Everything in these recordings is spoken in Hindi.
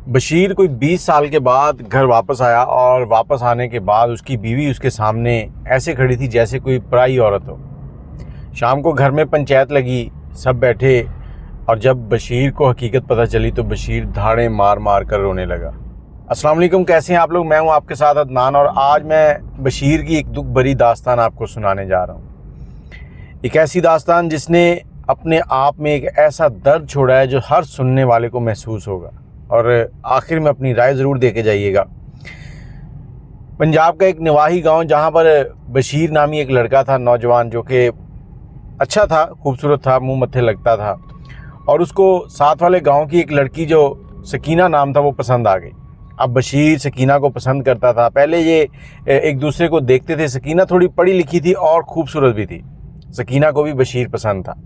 बशीर कोई 20 साल के बाद घर वापस आया और वापस आने के बाद उसकी बीवी उसके सामने ऐसे खड़ी थी जैसे कोई पराई औरत हो। शाम को घर में पंचायत लगी, सब बैठे और जब बशीर को हकीकत पता चली तो बशीर धाड़े मार मार कर रोने लगा। अस्सलाम वालेकुम, कैसे हैं आप लोग। मैं हूं आपके साथ अदनान और आज मैं बशीर की एक दुख भरी दास्तान आपको सुनाने जा रहा हूं। एक ऐसी दास्तान जिसने अपने आप में एक ऐसा दर्द छोड़ा है जो हर सुनने वाले को महसूस होगा और आखिर में अपनी राय ज़रूर दे के जाइएगा। पंजाब का एक नवाही गांव जहां पर बशीर नामी एक लड़का था, नौजवान, जो कि अच्छा था, खूबसूरत था, मुंह मत्थे लगता था और उसको साथ वाले गांव की एक लड़की जो सकीना नाम था वो पसंद आ गई। अब बशीर सकीना को पसंद करता था। पहले ये एक दूसरे को देखते थे। सकीना थोड़ी पढ़ी लिखी थी और खूबसूरत भी थी। सकीना को भी बशीर पसंद था।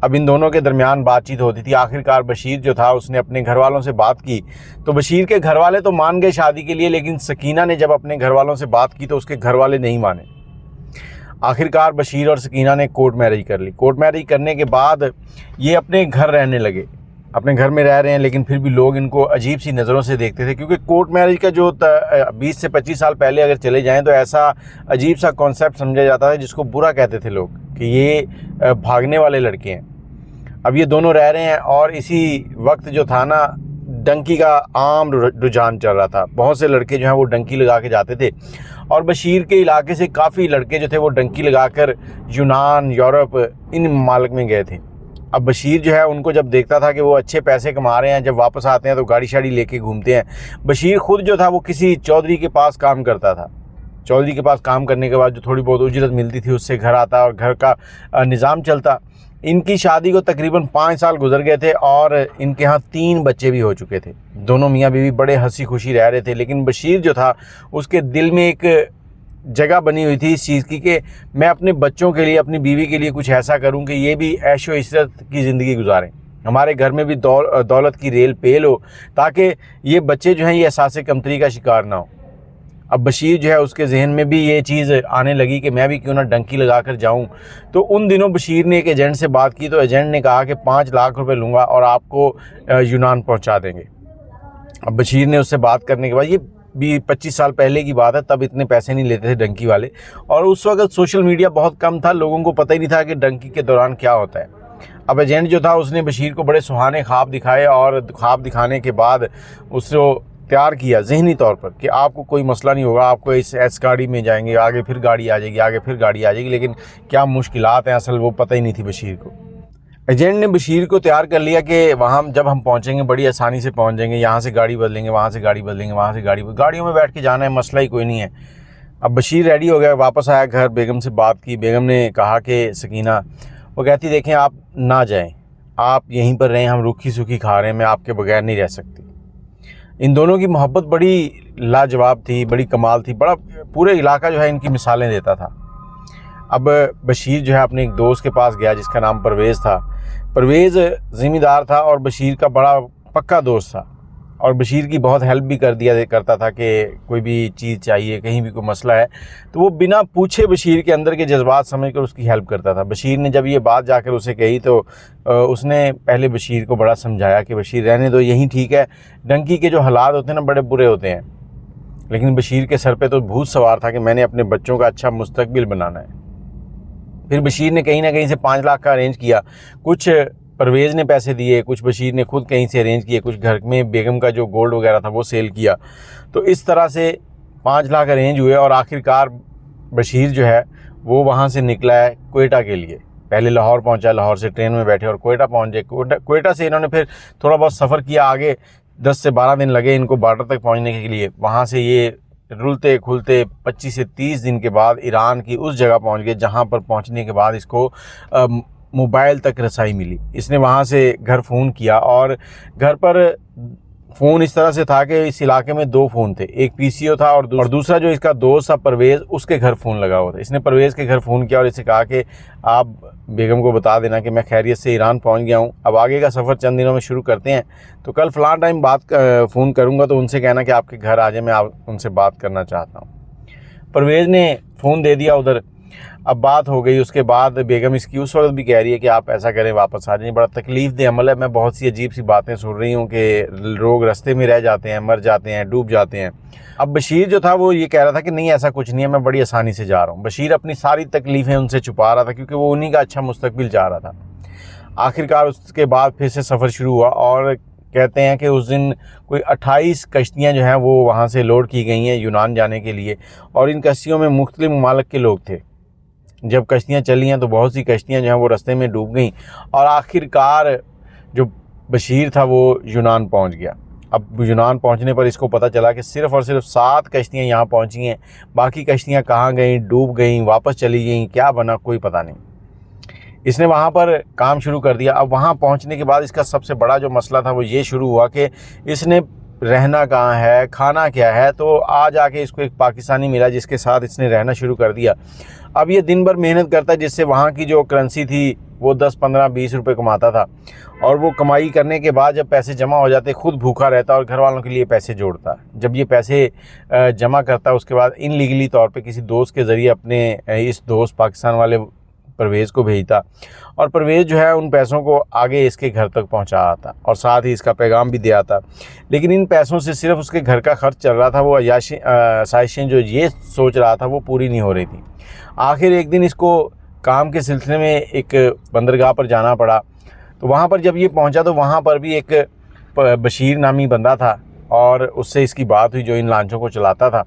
अब इन दोनों के दरमियान बातचीत होती थी। आखिरकार बशीर जो था उसने अपने घर वालों से बात की तो बशीर के घर वाले तो मान गए शादी के लिए, लेकिन सकीना ने जब अपने घर वालों से बात की तो उसके घर वाले नहीं माने। आखिरकार बशीर और सकीना ने कोर्ट मैरिज कर ली। कोर्ट मैरिज करने के बाद ये अपने घर रहने लगे। अपने घर में रह रहे हैं लेकिन फिर भी लोग इनको अजीब सी नज़रों से देखते थे, क्योंकि कोर्ट मैरिज का जो 20 से 25 साल पहले अगर चले जाएं तो ऐसा अजीब सा कॉन्सेप्ट समझा जाता था जिसको बुरा कहते थे लोग कि ये भागने वाले लड़के हैं। अब ये दोनों रह रहे हैं और इसी वक्त जो था ना, डंकी का आम रुझान चल रहा था। बहुत से लड़के जो हैं वो डंकी लगा के जाते थे और बशीर के इलाके से काफ़ी लड़के जो थे वो डंकी लगाकर यूनान, यूरोप, इन ममालिक में गए थे। अब बशीर जो है उनको जब देखता था कि वो अच्छे पैसे कमा रहे हैं, जब वापस आते हैं तो गाड़ी शाड़ी लेके घूमते हैं। बशीर खुद जो था वो किसी चौधरी के पास काम करता था। चौधरी के पास काम करने के बाद जो थोड़ी बहुत उजरत मिलती थी उससे घर आता और घर का निज़ाम चलता। इनकी शादी को तकरीबन 5 साल गुजर गए थे और इनके यहाँ 3 बच्चे भी हो चुके थे। दोनों मियाँ बीवी बड़े हंसी खुशी रह रहे थे, लेकिन बशीर जो था उसके दिल में एक जगह बनी हुई थी इस चीज़ की कि मैं अपने बच्चों के लिए, अपनी बीवी के लिए कुछ ऐसा करूं कि ये भी ऐशो इशरत की ज़िंदगी गुजारें, हमारे घर में भी दौलत की रेल पेल हो, ताकि ये बच्चे जो हैं ये एहसास कमतरी का शिकार ना हो। अब बशीर जो है उसके जहन में भी ये चीज़ आने लगी कि मैं भी क्यों ना डंकी लगा कर जाऊँ। तो उन दिनों बशीर ने एक एजेंट से बात की तो एजेंट ने कहा कि 5 लाख रुपए लूँगा और आपको यूनान पहुँचा देंगे। अब बशीर ने उससे बात करने के बाद, ये भी 25 साल पहले की बात है, तब इतने पैसे नहीं लेते थे डंकी वाले और उस वक्त सोशल मीडिया बहुत कम था, लोगों को पता ही नहीं था कि डंकी के दौरान क्या होता है। अब एजेंट जो था उसने बशीर को बड़े सुहाने ख्वाब दिखाए और ख्वाब दिखाने के बाद उसको तैयार किया ज़हनी तौर पर कि आपको कोई मसला नहीं होगा, आपको इस गाड़ी में जाएंगे, आगे फिर गाड़ी आ जाएगी, आगे फिर गाड़ी आ जाएगी। लेकिन क्या मुश्किलात हैं असल वो पता ही नहीं थी बशीर को। एजेंट ने बशीर को तैयार कर लिया कि वहाँ जब हम पहुँचेंगे बड़ी आसानी से पहुँच जाएंगे, यहाँ से गाड़ी बदलेंगे, वहाँ से गाड़ी बदलेंगे, वहाँ से गाड़ियों में बैठ के जाना है, मसला ही कोई नहीं है। अब बशीर रेडी हो गया, वापस आया घर, बेगम से बात की। बेगम ने कहा कि सकीना, वो कहती देखें आप ना जाएं, आप यहीं पर रहें, हम रूखी सूखी खा रहे हैं, मैं आपके बगैर नहीं रह सकती। इन दोनों की मोहब्बत बड़ी लाजवाब थी, बड़ी कमाल थी, बड़ा पूरे इलाका जो है इनकी मिसालें देता था। अब बशीर जो है अपने एक दोस्त के पास गया जिसका नाम परवेज़ था। परवेज़ ज़िम्मेदार था और बशीर का बड़ा पक्का दोस्त था और बशीर की बहुत हेल्प भी करता था कि कोई भी चीज़ चाहिए, कहीं भी कोई मसला है तो वो बिना पूछे बशीर के अंदर के जज्बात समझकर उसकी हेल्प करता था। बशीर ने जब ये बात जाकर उसे कही तो उसने पहले बशीर को बड़ा समझाया कि बशीर रहने दो, यहीं ठीक है, डंकी के जो हालात होते हैं ना बड़े बुरे होते हैं। लेकिन बशीर के सर पे तो भूत सवार था कि मैंने अपने बच्चों का अच्छा मुस्तकबिल बनाना है। फिर बशीर ने कहीं ना कहीं से 5 लाख का अरेंज किया। कुछ परवेज़ ने पैसे दिए, कुछ बशीर ने खुद कहीं से अरेंज किए, कुछ घर में बेगम का जो गोल्ड वगैरह था वो सेल किया। तो इस तरह से 5 लाख अरेंज हुए और आखिरकार बशीर जो है वो वहाँ से निकला है कोयटा के लिए। पहले लाहौर पहुँचा, लाहौर से ट्रेन में बैठे और कोयटा पहुँच गए। कोयटा से इन्होंने फिर थोड़ा बहुत सफ़र किया आगे, 10 से 12 दिन लगे इनको बॉर्डर तक पहुँचने के लिए। वहाँ से ये रुलते खुलते 25 से 30 दिन के बाद ईरान की उस जगह पहुंच गए जहां पर पहुंचने के बाद इसको मोबाइल तक रसाई मिली। इसने वहां से घर फ़ोन किया और घर पर फ़ोन इस तरह से था कि इस इलाके में 2 फ़ोन थे, एक पीसीओ था और दूसरा जो इसका दोस्त था परवेज़, उसके घर फ़ोन लगा हुआ था। इसने परवेज़ के घर फ़ोन किया और इसे कहा कि आप बेगम को बता देना कि मैं खैरियत से ईरान पहुंच गया हूं, अब आगे का सफ़र चंद दिनों में शुरू करते हैं, तो कल फ़लाँ टाइम फ़ोन करूंगा तो उनसे कहना कि आपके घर आ जाए, मैं उनसे बात करना चाहता हूँ। परवेज़ ने फ़ोन दे दिया उधर अब बात हो गई, उसके बाद बेगम इसकी उस वक्त भी कह रही है कि आप ऐसा करें, वापस आ जाइए। बड़ा तकलीफ दे अमल है। मैं बहुत सी अजीब सी बातें सुन रही हूँ कि लोग रास्ते में रह जाते हैं, मर जाते हैं, डूब जाते हैं। अब बशीर जो था वो ये कह रहा था कि नहीं ऐसा कुछ नहीं है, मैं बड़ी आसानी से जा रहा हूँ। बशीर अपनी सारी तकलीफ़ें उनसे छुपा रहा था क्योंकि वो उन्हीं का अच्छा मुस्तकबिल चाह रहा था। आखिरकार उसके बाद फिर से सफ़र शुरू हुआ और कहते हैं कि उस दिन कोई 28 कश्तियाँ जो हैं वो वहाँ से लोड की गई हैं यूनान जाने के लिए, और इन कश्तियों में मुख्तलिफ ममालिक के लोग थे। जब कश्तियाँ चली हैं तो बहुत सी कश्तियाँ जो हैं वो रास्ते में डूब गईं और आखिरकार जो बशीर था वो यूनान पहुँच गया। अब यूनान पहुँचने पर इसको पता चला कि सिर्फ़ और सिर्फ 7 कश्तियाँ यहाँ पहुँची हैं, बाकी कश्तियाँ कहाँ गईं, डूब गईं, वापस चली गईं, क्या बना कोई पता नहीं। इसने वहाँ पर काम शुरू कर दिया। अब वहाँ पहुँचने के बाद इसका सबसे बड़ा जो मसला था वो ये शुरू हुआ कि इसने रहना कहाँ है, खाना क्या है। तो आज आके इसको एक पाकिस्तानी मिला जिसके साथ इसने रहना शुरू कर दिया। अब ये दिन भर मेहनत करता है, जिससे वहाँ की जो करेंसी थी वो 10, 15, 20 रुपए कमाता था, और वो कमाई करने के बाद जब पैसे जमा हो जाते खुद भूखा रहता और घर वालों के लिए पैसे जोड़ता। जब ये पैसे जमा करता उसके बाद इनलीगली तौर पे किसी दोस्त के ज़रिए अपने इस दोस्त पाकिस्तान वाले परवेज़ को भेजता, और परवेज़ जो है उन पैसों को आगे इसके घर तक पहुंचा आता और साथ ही इसका पैगाम भी दे आता। लेकिन इन पैसों से सिर्फ उसके घर का खर्च चल रहा था, वो साजिशें जो ये सोच रहा था वो पूरी नहीं हो रही थी। आखिर एक दिन इसको काम के सिलसिले में एक बंदरगाह पर जाना पड़ा। तो वहाँ पर जब ये पहुँचा तो वहाँ पर भी एक बशीर नामी बंदा था और उससे इसकी बात हुई जो इन लांचों को चलाता था।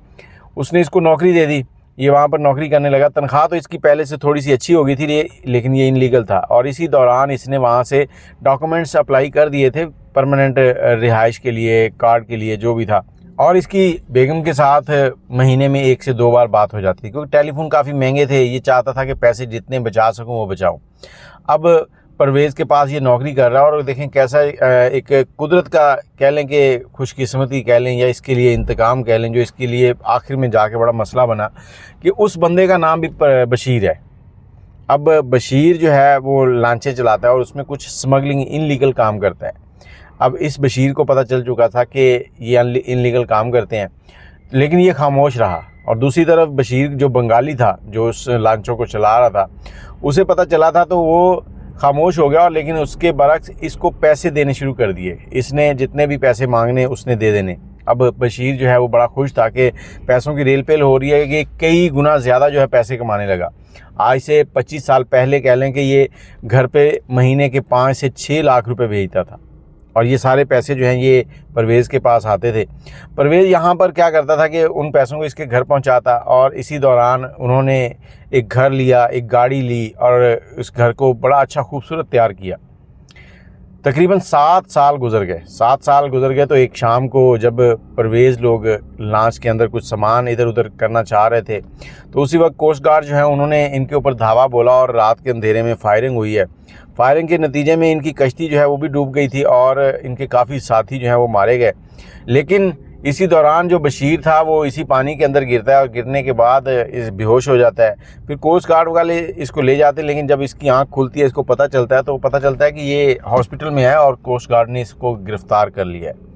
उसने इसको नौकरी दे दी, ये वहाँ पर नौकरी करने लगा। तनख्वाह तो इसकी पहले से थोड़ी सी अच्छी हो गई थी, लेकिन ये इनलीगल था, और इसी दौरान इसने वहाँ से डॉक्यूमेंट्स अप्लाई कर दिए थे परमानेंट रिहाइश के लिए, कार्ड के लिए, जो भी था। और इसकी बेगम के साथ महीने में 1 से 2 बार बात हो जाती थी क्योंकि टेलीफोन काफ़ी महंगे थे। ये चाहता था कि पैसे जितने बचा सकूँ वो बचाऊँ। अब परवेज़ के पास ये नौकरी कर रहा है और देखें कैसा एक कुदरत का कह लें कि खुशकिस्मती कह लें या इसके लिए इंतकाम कह लें, जो इसके लिए आखिर में जाके बड़ा मसला बना कि उस बंदे का नाम भी बशीर है। अब बशीर जो है वो लांचें चलाता है और उसमें कुछ स्मगलिंग इनलीगल काम करता है। अब इस बशीर को पता चल चुका था कि ये इनलीगल काम करते हैं, लेकिन ये खामोश रहा। और दूसरी तरफ बशीर जो बंगाली था जो उस लांचों को चला रहा था, उसे पता चला था तो वो खामोश हो गया, और लेकिन उसके बरक्स इसको पैसे देने शुरू कर दिए। इसने जितने भी पैसे मांगने उसने दे देने। अब बशीर जो है वो बड़ा खुश था कि पैसों की रेल पेल हो रही है, कि कई गुना ज़्यादा जो है पैसे कमाने लगा। आज से 25 साल पहले कह लें कि ये घर पे महीने के 5 से 6 लाख रुपए भेजता था, और ये सारे पैसे जो हैं ये परवेज़ के पास आते थे। परवेज़ यहाँ पर क्या करता था कि उन पैसों को इसके घर पहुँचाता, और इसी दौरान उन्होंने एक घर लिया, एक गाड़ी ली, और उस घर को बड़ा अच्छा खूबसूरत तैयार किया। तकरीबन 7 साल गुजर गए। 7 साल गुजर गए तो एक शाम को जब परवेज़ लोग लॉन्च के अंदर कुछ सामान इधर उधर करना चाह रहे थे, तो उसी वक्त कोस्ट गार्ड जो है उन्होंने इनके ऊपर धावा बोला और रात के अंधेरे में फायरिंग हुई है। फायरिंग के नतीजे में इनकी कश्ती जो है वो भी डूब गई थी और इनके काफ़ी साथी जो हैं वो मारे गए। लेकिन इसी दौरान जो बशीर था वो इसी पानी के अंदर गिरता है, और गिरने के बाद इस बेहोश हो जाता है। फिर कोस्ट गार्ड वाले इसको ले जाते हैं, लेकिन जब इसकी आंख खुलती है, इसको पता चलता है, तो पता चलता है कि ये हॉस्पिटल में है और कोस्ट गार्ड ने इसको गिरफ़्तार कर लिया है।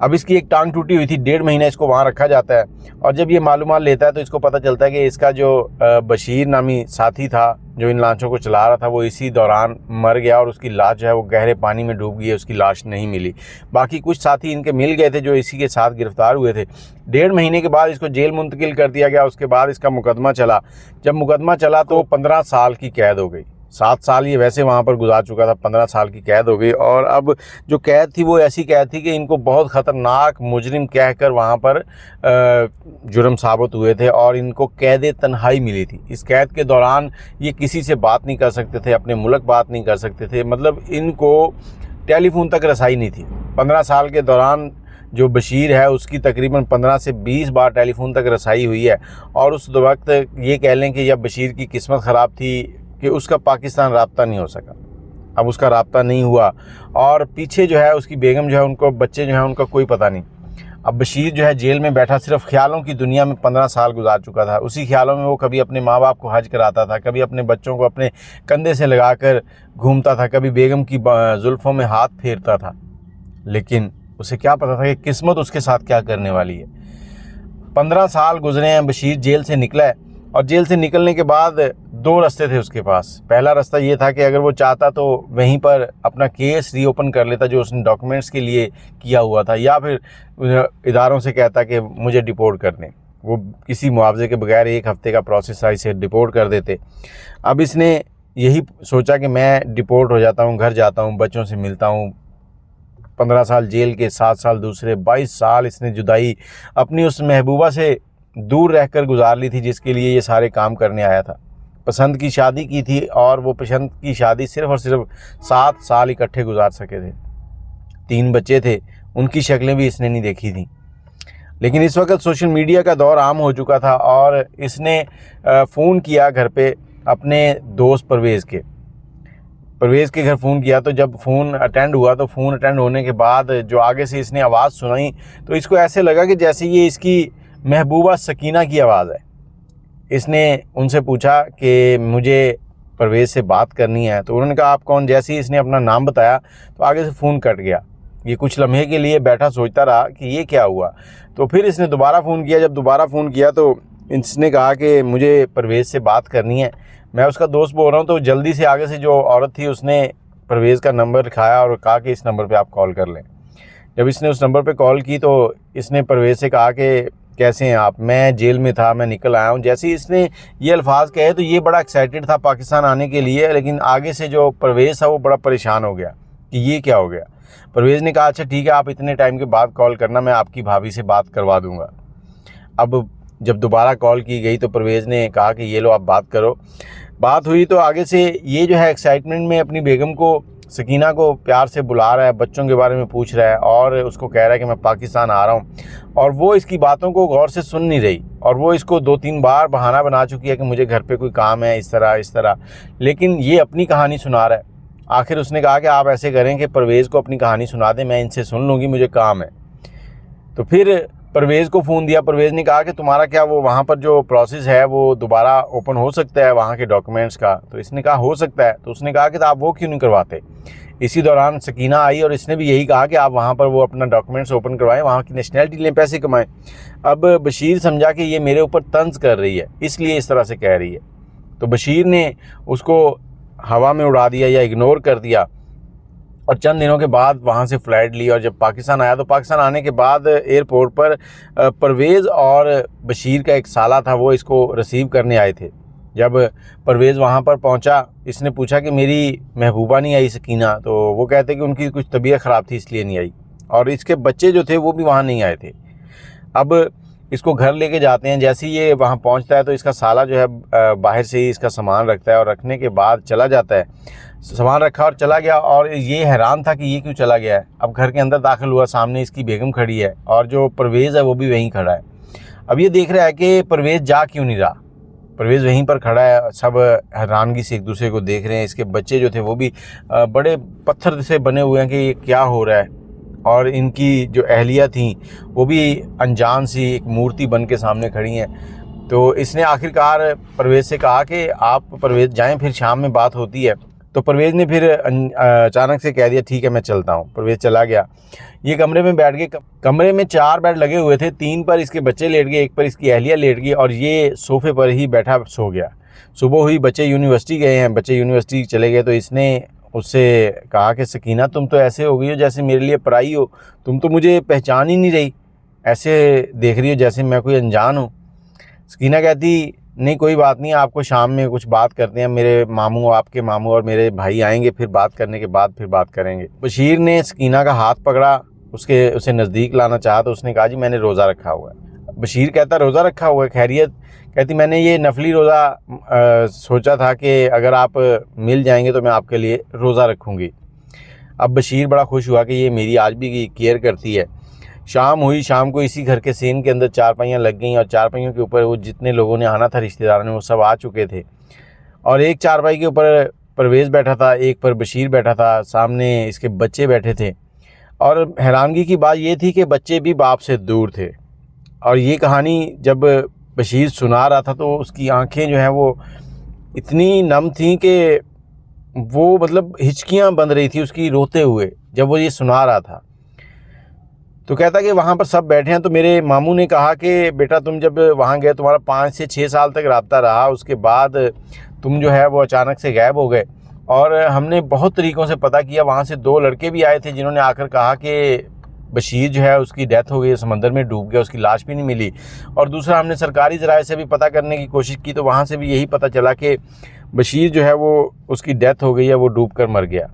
अब इसकी एक टांग टूटी हुई थी, 1.5 महीना इसको वहाँ रखा जाता है, और जब ये मालूमात लेता है तो इसको पता चलता है कि इसका जो बशीर नामी साथी था जो इन लांचों को चला रहा था वो इसी दौरान मर गया, और उसकी लाश जो है वो गहरे पानी में डूब गई है, उसकी लाश नहीं मिली। बाकी कुछ साथी इनके मिल गए थे जो इसी के साथ गिरफ्तार हुए थे। 1.5 महीने के बाद इसको जेल मुंतकिल कर दिया गया। उसके बाद इसका मुकदमा चला। जब मुकदमा चला तो 15 साल की कैद हो गई। 7 साल ये वैसे वहाँ पर गुजार चुका था, 15 साल की कैद हो गई। और अब जो कैद थी वो ऐसी कैद थी कि इनको बहुत ख़तरनाक मुजरिम कहकर वहाँ पर जुर्म साबित हुए थे, और इनको कैद तन्हाई मिली थी। इस कैद के दौरान ये किसी से बात नहीं कर सकते थे, अपने मुल्क बात नहीं कर सकते थे, मतलब इनको टेलीफोन तक रसाई नहीं थी। 15 साल के दौरान जो बशीर है उसकी तकरीबन 15 से 20 बार टेलीफोन तक रसाई हुई है, और उस वक्त ये कह लें कि जब बशीर की किस्मत ख़राब थी कि उसका पाकिस्तान राब्ता नहीं हो सका। अब उसका राब्ता नहीं हुआ, और पीछे जो है उसकी बेगम जो है, उनको बच्चे जो हैं उनका कोई पता नहीं। अब बशीर जो है जेल में बैठा सिर्फ ख्यालों की दुनिया में 15 साल गुजार चुका था। उसी ख्यालों में वो कभी अपने माँ बाप को हज कराता था, कभी अपने बच्चों को अपने कंधे से लगाकर घूमता था, कभी बेगम की जुल्फ़ों में हाथ फेरता था। लेकिन उसे क्या पता था कि किस्मत उसके साथ क्या करने वाली है। 15 साल गुजरे हैं, बशीर जेल से निकला है, और जेल से निकलने के बाद 2 रास्ते थे उसके पास। पहला रास्ता ये था कि अगर वो चाहता तो वहीं पर अपना केस रीओपन कर लेता जो उसने डॉक्यूमेंट्स के लिए किया हुआ था, या फिर इदारों से कहता कि मुझे डिपोर्ट कर दें। वो किसी मुआवजे के बगैर 1 हफ़्ते का प्रोसेस था, इसे डिपोर्ट कर देते। अब इसने यही सोचा कि मैं डिपोर्ट हो जाता हूँ, घर जाता हूँ, बच्चों से मिलता हूँ। 15 साल जेल के, 7 साल दूसरे, 22 साल इसने जुदाई अपनी उस महबूबा से दूर रहकर गुजार ली थी जिसके लिए ये सारे काम करने आया था। पसंद की शादी की थी और वो पसंद की शादी सिर्फ़ और सिर्फ 7 साल इकट्ठे गुजार सके थे। 3 बच्चे थे, उनकी शक्लें भी इसने नहीं देखी थी। लेकिन इस वक्त सोशल मीडिया का दौर आम हो चुका था और इसने फ़ोन किया घर पे अपने दोस्त परवेज़ के घर फ़ोन किया। तो जब फ़ोन अटेंड हुआ तो फ़ोन अटेंड होने के बाद जो आगे से इसने आवाज़ सुनाई तो इसको ऐसे लगा कि जैसे ये इसकी महबूबा सकीना की आवाज़ है। इसने उनसे पूछा कि मुझे परवेज़ से बात करनी है। तो उन्होंने कहा आप कौन। जैसे ही इसने अपना नाम बताया तो आगे से फ़ोन कट गया। ये कुछ लम्हे के लिए बैठा सोचता रहा कि ये क्या हुआ। तो फिर इसने दोबारा फ़ोन किया। जब दोबारा फ़ोन किया तो इसने कहा कि मुझे परवेज़ से बात करनी है, मैं उसका दोस्त बोल रहा हूँ। तो जल्दी से आगे से जो औरत थी उसने परवेज़ का नंबर लिखाया और कहा कि इस नंबर पे आप कॉल कर लें। जब इसने उस नंबर पे कॉल की तो इसने परवेज़ से कहा कि कैसे हैं आप, मैं जेल में था, मैं निकल आया हूँ। जैसे ही इसने ये अल्फाज कहे तो ये बड़ा एक्साइटेड था पाकिस्तान आने के लिए, लेकिन आगे से जो परवेज़ था वो बड़ा परेशान हो गया कि ये क्या हो गया। परवेज़ ने कहा अच्छा ठीक है, आप इतने टाइम के बाद कॉल करना, मैं आपकी भाभी से बात करवा दूँगा। अब जब दोबारा कॉल की गई तो परवेज़ ने कहा कि ये लो आप बात करो। बात हुई तो आगे से ये जो है एक्साइटमेंट में अपनी बेगम को, सकीना को प्यार से बुला रहा है, बच्चों के बारे में पूछ रहा है और उसको कह रहा है कि मैं पाकिस्तान आ रहा हूँ। और वो इसकी बातों को गौर से सुन नहीं रही और वो इसको 2-3 बार बहाना बना चुकी है कि मुझे घर पे कोई काम है, इस तरह। लेकिन ये अपनी कहानी सुना रहा है। आखिर उसने कहा कि आप ऐसे करें कि परवेज़ को अपनी कहानी सुना दें, मैं इनसे सुन लूँगी, मुझे काम है। तो फिर परवेज़ को फ़ोन दिया। परवेज़ ने कहा कि तुम्हारा क्या वो वहाँ पर जो प्रोसेस है वो दोबारा ओपन हो सकता है वहाँ के डॉक्यूमेंट्स का। तो इसने कहा हो सकता है। तो उसने कहा कि तो आप वो क्यों नहीं करवाते। इसी दौरान सकीना आई और इसने भी यही कहा कि आप वहाँ पर वो अपना डॉक्यूमेंट्स ओपन करवाएं, वहाँ की नेशनैलिटी लें, पैसे कमाएं। अब बशीर समझा कि ये मेरे ऊपर तंज कर रही है, इसलिए इस तरह से कह रही है। तो बशीर ने उसको हवा में उड़ा दिया या इग्नोर कर दिया और चंद दिनों के बाद वहाँ से फ़्लाइट ली और जब पाकिस्तान आया तो पाकिस्तान आने के बाद एयरपोर्ट पर परवेज़ और बशीर का एक साला था, वो इसको रिसीव करने आए थे। जब परवेज़ वहाँ पर पहुँचा, इसने पूछा कि मेरी महबूबा नहीं आई सकीना। तो वो कहते कि उनकी कुछ तबीयत ख़राब थी इसलिए नहीं आई, और इसके बच्चे जो थे वो भी वहाँ नहीं आए थे। अब इसको घर लेके जाते हैं। जैसे ही ये वहाँ पहुँचता है तो इसका साला जो है बाहर से ही इसका सामान रखता है और रखने के बाद चला जाता है। सामान रखा और चला गया और ये हैरान था कि ये क्यों चला गया है। अब घर के अंदर दाखिल हुआ, सामने इसकी बेगम खड़ी है और जो परवेज़ है वो भी वहीं खड़ा है। अब ये देख रहा है कि परवेज़ जा क्यों नहीं रहा। परवेज़ वहीं पर खड़ा है, सब हैरानगी से एक दूसरे को देख रहे हैं। इसके बच्चे जो थे वो भी बड़े पत्थर से बने हुए हैं कि ये क्या हो रहा है, और इनकी जो अहलिया थी वो भी अनजान सी एक मूर्ति बन के सामने खड़ी हैं। तो इसने आखिरकार परवेज़ से कहा कि आप परवेज़ जाएं, फिर शाम में बात होती है। तो परवेज़ ने फिर अचानक से कह दिया ठीक है मैं चलता हूँ। परवेज़ चला गया। ये कमरे में बैठ गए। कमरे में 4 बेड लगे हुए थे, 3 पर इसके बच्चे लेट गए, 1 पर इसकी अहलिया लेट गई और ये सोफ़े पर ही बैठा सो गया। सुबह हुई, बच्चे यूनिवर्सिटी गए हैं, बच्चे यूनिवर्सिटी चले गए। तो इसने उससे कहा कि सकीना तुम तो ऐसे हो गई हो जैसे मेरे लिए पराई हो, तुम तो मुझे पहचान ही नहीं रही, ऐसे देख रही हो जैसे मैं कोई अनजान हूँ। सकीना कहती नहीं कोई बात नहीं, आपको शाम में कुछ बात करते हैं, मेरे मामू, आपके मामू और मेरे भाई आएंगे, फिर बात करने के बाद फिर बात करेंगे। बशीर ने सकीना का हाथ पकड़ा, उसे नज़दीक लाना चाहा तो उसने कहा जी मैंने रोज़ा रखा हुआ है। बशीर कहता रोज़ा रखा हुआ है, खैरियत। कहती मैंने ये नफली रोज़ा सोचा था कि अगर आप मिल जाएंगे तो मैं आपके लिए रोज़ा रखूँगी। अब बशीर बड़ा खुश हुआ कि ये मेरी आज भी केयर करती है। शाम हुई, शाम को इसी घर के सीन के अंदर चारपाइयाँ लग गईं और चारपाइयों के ऊपर वो जितने लोगों ने आना था रिश्तेदारों ने वो सब आ चुके थे। और एक चारपाई के ऊपर परवेज़ बैठा था, एक पर बशीर बैठा था, सामने इसके बच्चे बैठे थे। और हैरानगी की बात ये थी कि बच्चे भी बाप से दूर थे। और ये कहानी जब बशीर सुना रहा था तो उसकी आंखें जो हैं वो इतनी नम थीं कि वो मतलब हिचकियाँ बंध रही थी उसकी रोते हुए जब वो ये सुना रहा था। तो कहता कि वहाँ पर सब बैठे हैं। तो मेरे मामू ने कहा कि बेटा तुम जब वहाँ गए, तुम्हारा 5 से 6 साल तक रब्ता रहा, उसके बाद तुम जो है वो अचानक से गायब हो गए। और हमने बहुत तरीक़ों से पता किया, वहाँ से 2 लड़के भी आए थे जिन्होंने आकर कहा कि बशीर जो है उसकी डेथ हो गई, समंदर में डूब गया, उसकी लाश भी नहीं मिली। और दूसरा, हमने सरकारी ज़राए से भी पता करने की कोशिश की, तो वहाँ से भी यही पता चला कि बशीर जो है वो उसकी डेथ हो गई है, वो डूब कर मर गया।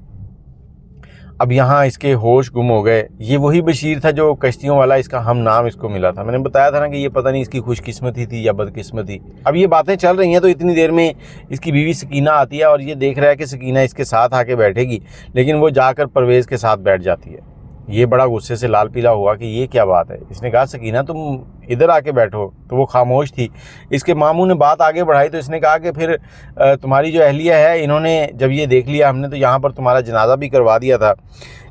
अब यहाँ इसके होश गुम हो गए। ये वही बशीर था जो कश्तियों वाला, इसका हम नाम इसको मिला था। मैंने बताया था ना कि ये पता नहीं इसकी खुशकिस्मती थी या बदकिस्मती। अब ये बातें चल रही हैं तो इतनी देर में इसकी बीवी सकीना आती है और ये देख रहा है कि सकीना इसके साथ आके बैठेगी, लेकिन वो जाकर परवेज़ के साथ बैठ जाती है। ये बड़ा गुस्से से लाल पीला हुआ कि ये क्या बात है। इसने कहा सकीना तुम इधर आके बैठो, तो वो खामोश थी। इसके मामू ने बात आगे बढ़ाई तो इसने कहा कि फिर तुम्हारी जो अहलिया है, इन्होंने जब ये देख लिया हमने, तो यहाँ पर तुम्हारा जनाजा भी करवा दिया था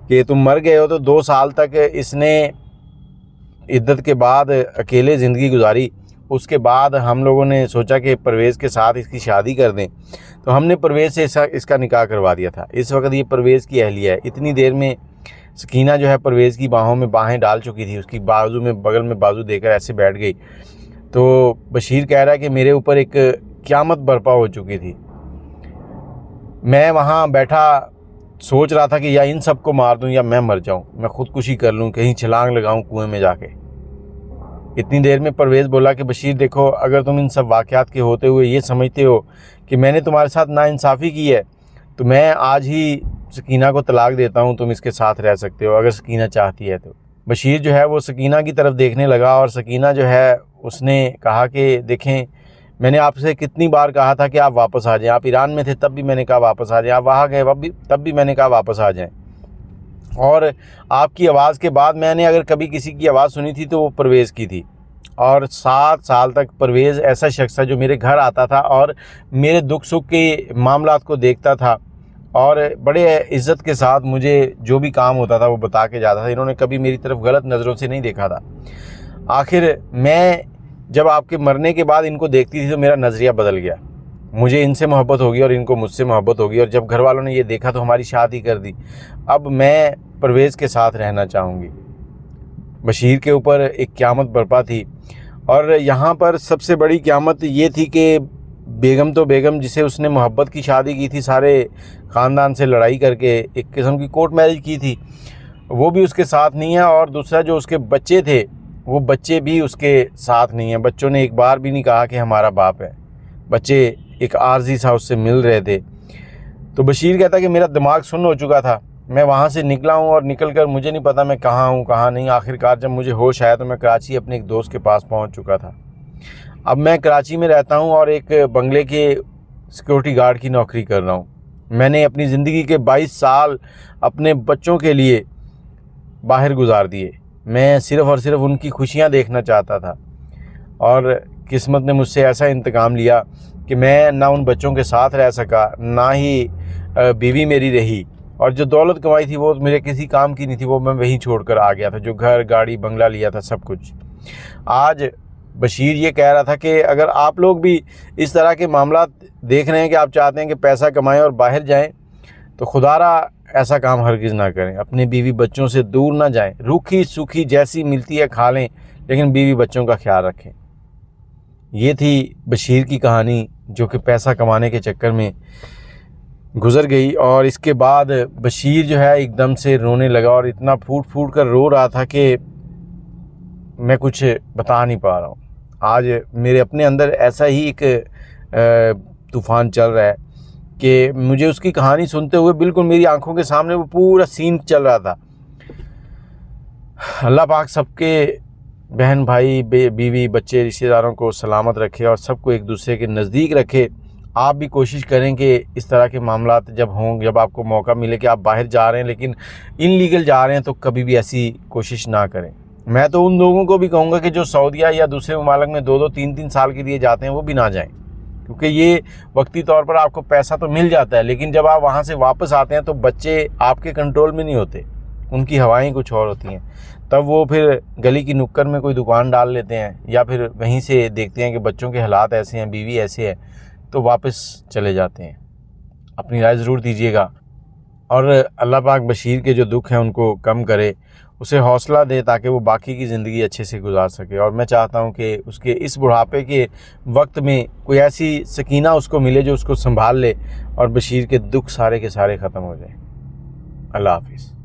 कि तुम मर गए हो। तो 2 साल तक इसने इद्दत के बाद अकेले ज़िंदगी गुजारी। उसके बाद हम लोगों ने सोचा कि परवेज़ के साथ इसकी शादी कर दें, तो हमने परवेज़ से इसका निकाह करवा दिया था। इस वक्त ये परवेज़ की अहलिया है। इतनी देर में सकीना जो है परवेज़ की बाहों में बाहें डाल चुकी थी, उसकी बाजू में बगल में बाजू देकर ऐसे बैठ गई। तो बशीर कह रहा है कि मेरे ऊपर एक क़यामत बर्पा हो चुकी थी। मैं वहाँ बैठा सोच रहा था कि या इन सबको मार दूं या मैं मर जाऊं, मैं ख़ुदकुशी कर लूं, कहीं छलांग लगाऊं कुएं में जाके। इतनी देर में परवेज़ बोला कि बशीर देखो, अगर तुम इन सब वाक़यात के होते हुए ये समझते हो कि मैंने तुम्हारे साथ नाइंसाफ़ी की है, तो मैं आज ही सकीना को तलाक देता हूं, तुम इसके साथ रह सकते हो अगर सकीना चाहती है तो। बशीर जो है वो सकीना की तरफ देखने लगा और सकीना जो है उसने कहा कि देखें, मैंने आपसे कितनी बार कहा था कि आप वापस आ जाएं। आप ईरान में थे तब भी मैंने कहा वापस आ जाएं, आप वहाँ गए तब भी मैंने कहा वापस आ जाएं। और आपकी आवाज़ के बाद मैंने अगर कभी किसी की आवाज़ सुनी थी तो वो परवेज़ की थी। और 7 साल तक परवेज़ ऐसा शख्स था जो मेरे घर आता था और मेरे दुख सुख के मामलात को देखता था और बड़े इज़्ज़त के साथ मुझे जो भी काम होता था वो बता के जाता था। इन्होंने कभी मेरी तरफ गलत नज़रों से नहीं देखा था। आखिर मैं जब आपके मरने के बाद इनको देखती थी तो मेरा नज़रिया बदल गया, मुझे इनसे मोहब्बत होगी और इनको मुझसे मोहब्बत होगी। और जब घर वालों ने ये देखा तो हमारी शादी कर दी। अब मैं परवेज़ के साथ रहना चाहूँगी। बशीर के ऊपर एक क़यामत बर्पा थी और यहाँ पर सबसे बड़ी क़यामत ये थी कि बेगम तो बेगम जिसे उसने मोहब्बत की शादी की थी, सारे ख़ानदान से लड़ाई करके एक किस्म की कोर्ट मैरिज की थी, वो भी उसके साथ नहीं है। और दूसरा जो उसके बच्चे थे वो बच्चे भी उसके साथ नहीं हैं। बच्चों ने एक बार भी नहीं कहा कि हमारा बाप है। बच्चे एक आर्जी सा उससे मिल रहे थे। तो बशीर कहता कि मेरा दिमाग सुन्न हो चुका था। मैं वहाँ से निकला हूँ और निकल कर मुझे नहीं पता मैं कहाँ हूँ कहाँ नहीं। आखिरकार जब मुझे होश आया तो मैं कराची अपने एक दोस्त के पास पहुँच चुका था। अब मैं कराची में रहता हूँ और एक बंगले के सिक्योरिटी गार्ड की नौकरी कर रहा हूँ। मैंने अपनी ज़िंदगी के 22 साल अपने बच्चों के लिए बाहर गुजार दिए। मैं सिर्फ़ और सिर्फ उनकी खुशियाँ देखना चाहता था और किस्मत ने मुझसे ऐसा इंतकाम लिया कि मैं ना उन बच्चों के साथ रह सका, ना ही बीवी मेरी रही। और जो दौलत कमाई थी वो मेरे किसी काम की नहीं थी, वो मैं वहीं छोड़कर आ गया था। जो घर गाड़ी बंगला लिया था सब कुछ। आज बशीर ये कह रहा था कि अगर आप लोग भी इस तरह के मामला देख रहे हैं कि आप चाहते हैं कि पैसा कमाएं और बाहर जाएं, तो खुदारा ऐसा काम हरगिज़ ना करें। अपने बीवी बच्चों से दूर ना जाएं। रूखी सूखी जैसी मिलती है खा लें, लेकिन बीवी बच्चों का ख्याल रखें। ये थी बशीर की कहानी जो कि पैसा कमाने के चक्कर में गुज़र गई। और इसके बाद बशीर जो है एकदम से रोने लगा और इतना फूट फूट कर रो रहा था कि मैं कुछ बता नहीं पा रहा हूँ। आज मेरे अपने अंदर ऐसा ही एक तूफ़ान चल रहा है कि मुझे उसकी कहानी सुनते हुए बिल्कुल मेरी आंखों के सामने वो पूरा सीन चल रहा था। अल्लाह पाक सबके बहन भाई बीवी बच्चे रिश्तेदारों को सलामत रखे और सबको एक दूसरे के नज़दीक रखे। आप भी कोशिश करें कि इस तरह के मामलात जब हों, जब आपको मौका मिले कि आप बाहर जा रहे हैं लेकिन इनलीगल जा रहे हैं, तो कभी भी ऐसी कोशिश ना करें। मैं तो उन लोगों को भी कहूँगा कि जो सऊदीया या दूसरे ममालिक में 2-2 3-3 साल के लिए जाते हैं वो भी ना जाएं, क्योंकि ये वक्ती तौर पर आपको पैसा तो मिल जाता है, लेकिन जब आप वहाँ से वापस आते हैं तो बच्चे आपके कंट्रोल में नहीं होते, उनकी हवाएं कुछ और होती हैं। तब वो फिर गली की नुक्कड़ में कोई दुकान डाल लेते हैं या फिर वहीं से देखते हैं कि बच्चों के हालात ऐसे हैं, बीवी ऐसे है, तो वापस चले जाते हैं। अपनी राय ज़रूर दीजिएगा और अल्लाह पाक बशीर के जो दुख हैं उनको कम करे उसे हौसला दे ताकि वो बाकी की ज़िंदगी अच्छे से गुजार सके। और मैं चाहता हूँ कि उसके इस बुढ़ापे के वक्त में कोई ऐसी सकीना उसको मिले जो उसको संभाल ले और बशीर के दुख सारे के सारे ख़त्म हो जाए। अल्लाह हाफिज़।